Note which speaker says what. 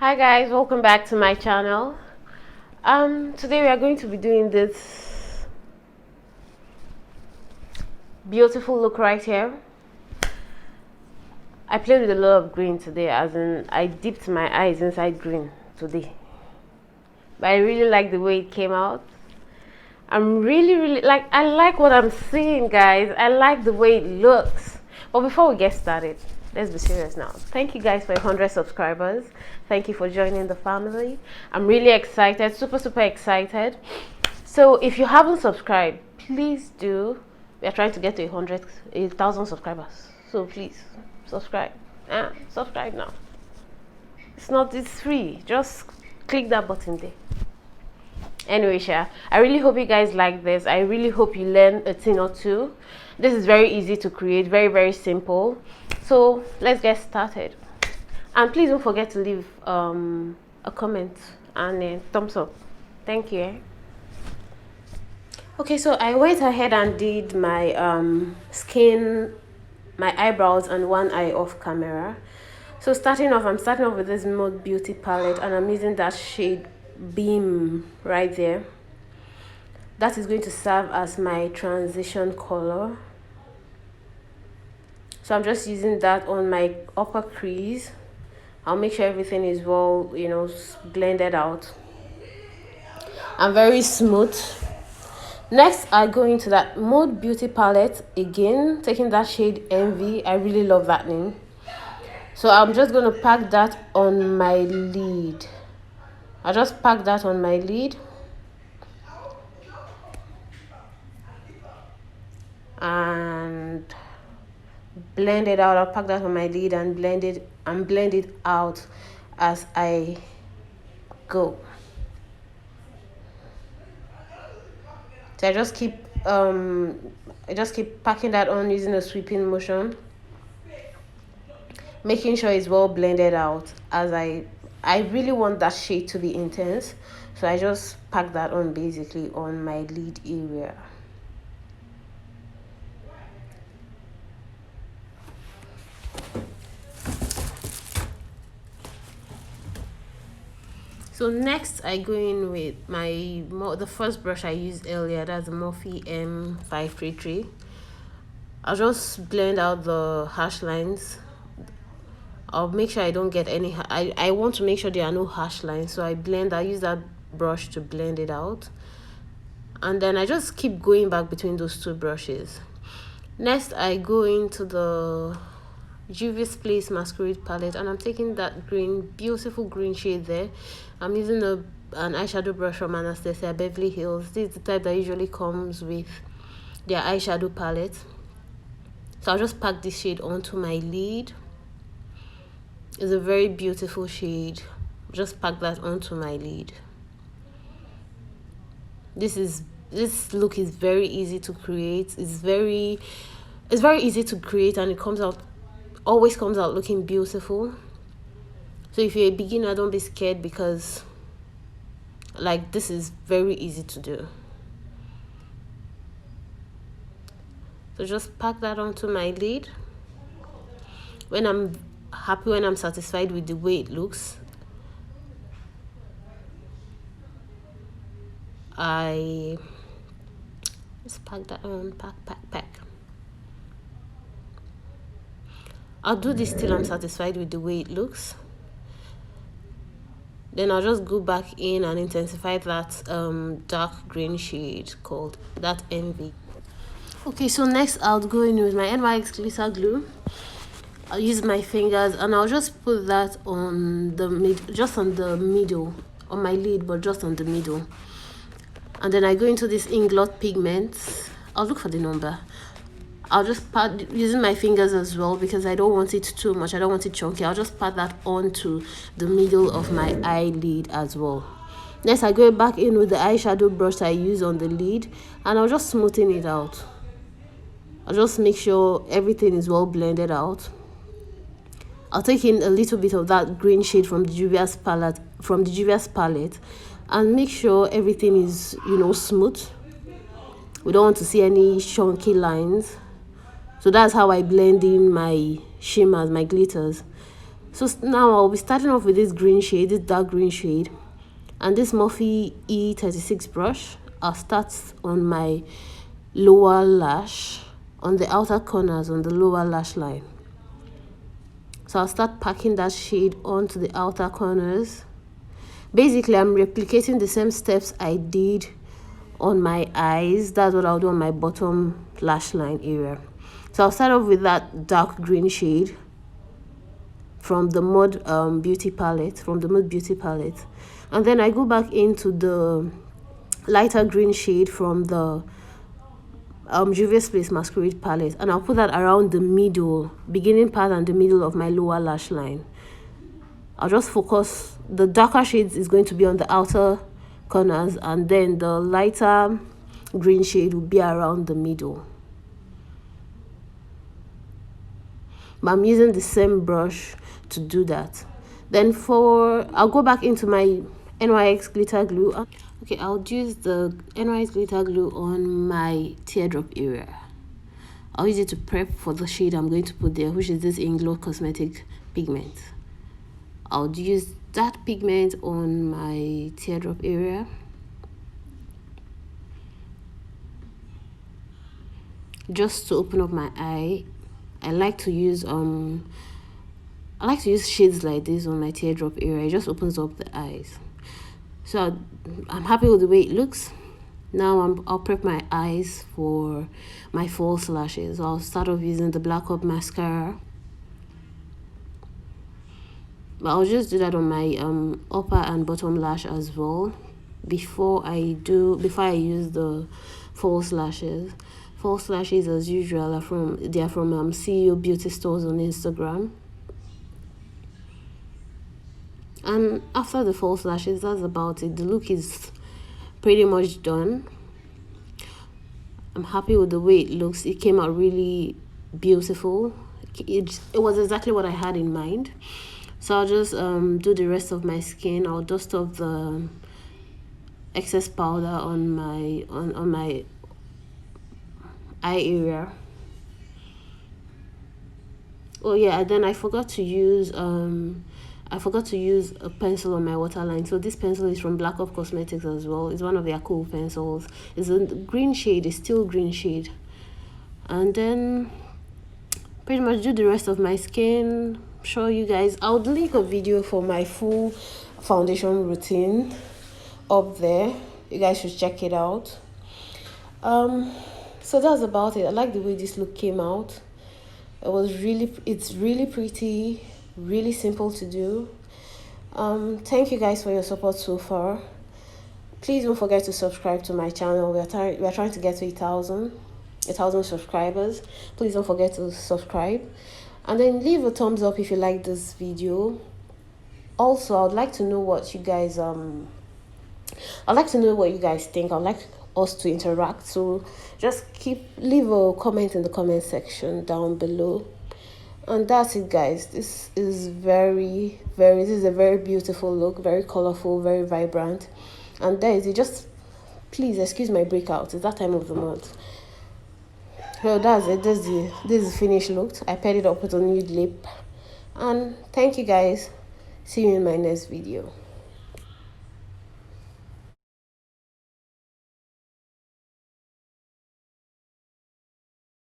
Speaker 1: Hi guys, welcome back to my channel. Today we are going to be doing this beautiful look right here. I played with a lot of green today, as in I dipped my eyes inside green today, but I really like the way it came out. I'm really like, I like what I'm seeing, guys. I like the way it looks. But before we get started, let's be serious now. Thank you guys for 100 subscribers. Thank you for joining the family. I'm really excited, super excited. So if you haven't subscribed, please do. We are trying to get to 1,000 subscribers. So please subscribe. Subscribe now. It's free. Just click that button there. Anyway, I really hope you guys like this. I really hope you learn a thing or two. This is very easy to create, very simple. So let's get started. And please don't forget to leave a comment and a thumbs up. Thank you. Okay, so I went ahead and did my my eyebrows and one eye off camera. So I'm starting off with this Mode Beauty palette, and I'm using that shade Beam right there. That is going to serve as my transition color. So I'm just using that on my upper crease. I'll make sure everything is well, blended out and very smooth. Next, I go into that Mode Beauty palette again, taking that shade Envy. I really love that name. So I'm just going to pack that on my lid. I just pack that on my lid. And blend it out. I'll pack that on my lid and blend it out as I go. So I just keep packing that on using a sweeping motion, making sure it's well blended out. As I really want that shade to be intense, so I just pack that on basically on my lid area. So next I go in with the first brush I used earlier, that's the Morphe M533. I'll just blend out the harsh lines. I'll make sure I don't get any, I want to make sure there are no harsh lines, so I use that brush to blend it out. And then I just keep going back between those two brushes. Next I go into the Juvia Masquerade Palette, and I'm taking that beautiful green shade there. I'm using an eyeshadow brush from Anastasia Beverly Hills. This is the type that usually comes with their eyeshadow palette. So I'll just pack this shade onto my lid. It's a very beautiful shade. Just pack that onto my lid. This look is very easy to create. It's very easy to create, and it always comes out looking beautiful. So if you're a beginner, don't be scared, because like this is very easy to do. So just pack that onto my lid. When I'm happy, when I'm satisfied with the way it looks, I just pack that on. Pack. I'll do this till I'm satisfied with the way it looks. Then I'll just go back in and intensify that dark green shade called that Envy. Okay, so next I'll go in with my NYX glitter glue. I'll use my fingers and I'll just put that on the middle, on my lid, but just on the middle. And then I go into this Ingot pigment. I'll look for the number. I'll just pat using my fingers as well, because I don't want it too much. I don't want it chunky. I'll just pat that onto the middle of my eyelid as well. Next, I go back in with the eyeshadow brush I use on the lid, and I'll just smoothen it out. I'll just make sure everything is well blended out. I'll take in a little bit of that green shade from the Juvia's palette, and make sure everything is, smooth. We don't want to see any chunky lines. So that's how I blend in my shimmers, my glitters. So now I'll be starting off with this green shade, this dark green shade, and this Morphe E36 brush. I'll start on my lower lash, on the outer corners, on the lower lash line. So I'll start packing that shade onto the outer corners. Basically, I'm replicating the same steps I did on my eyes. That's what I'll do on my bottom lash line area. So I'll start off with that dark green shade from the Mod Beauty palette, and then I go back into the lighter green shade from the Juvia Masquerade Palette, and I'll put that around the middle, beginning part and the middle of my lower lash line. I'll just focus, the darker shades is going to be on the outer corners, and then the lighter green shade will be around the middle. But I'm using the same brush to do that. Then I'll go back into my NYX glitter glue. Okay, I'll use the NYX glitter glue on my teardrop area. I'll use it to prep for the shade I'm going to put there, which is this Ingot cosmetic pigment. I'll use that pigment on my teardrop area. Just to open up my eye. I like to use shades like this on my teardrop area. It just opens up the eyes. So I'm happy with the way it looks. Now I'll prep my eyes for my false lashes. I'll start off using the Blackup mascara. But I'll just do that on my upper and bottom lash as well before I use the false lashes. False lashes, as usual, are from CEO Beauty stores on Instagram. And after the false lashes, that's about it. The look is pretty much done. I'm happy with the way it looks. It came out really beautiful. It was exactly what I had in mind. So I'll just do the rest of my skin. I'll dust off the excess powder on my eye area. Oh yeah, and then I forgot to use a pencil on my waterline. So this pencil is from Blackup Cosmetics as well. It's one of their cool pencils. It's a green shade, it's still green shade. And then pretty much do the rest of my skin. Show you guys. I'll link a video for my full foundation routine up there. You guys should check it out. So that's about it. I like the way this look came out. It's really pretty, really simple to do. Thank you guys for your support so far. Please don't forget to subscribe to my channel. We are trying to get to 1,000 subscribers. Please don't forget to subscribe, and then leave a thumbs up if you like this video. Also, I'd like to know what you guys think. I'd like us to interact, so just leave a comment in the comment section down below. And that's it, guys. This is a very beautiful look, very colorful, very vibrant. And there is it. Just please excuse my breakout, it's that time of the month. Well, that's it. This is the finished look. I paired it up with a nude lip. And thank you guys. See you in my next video.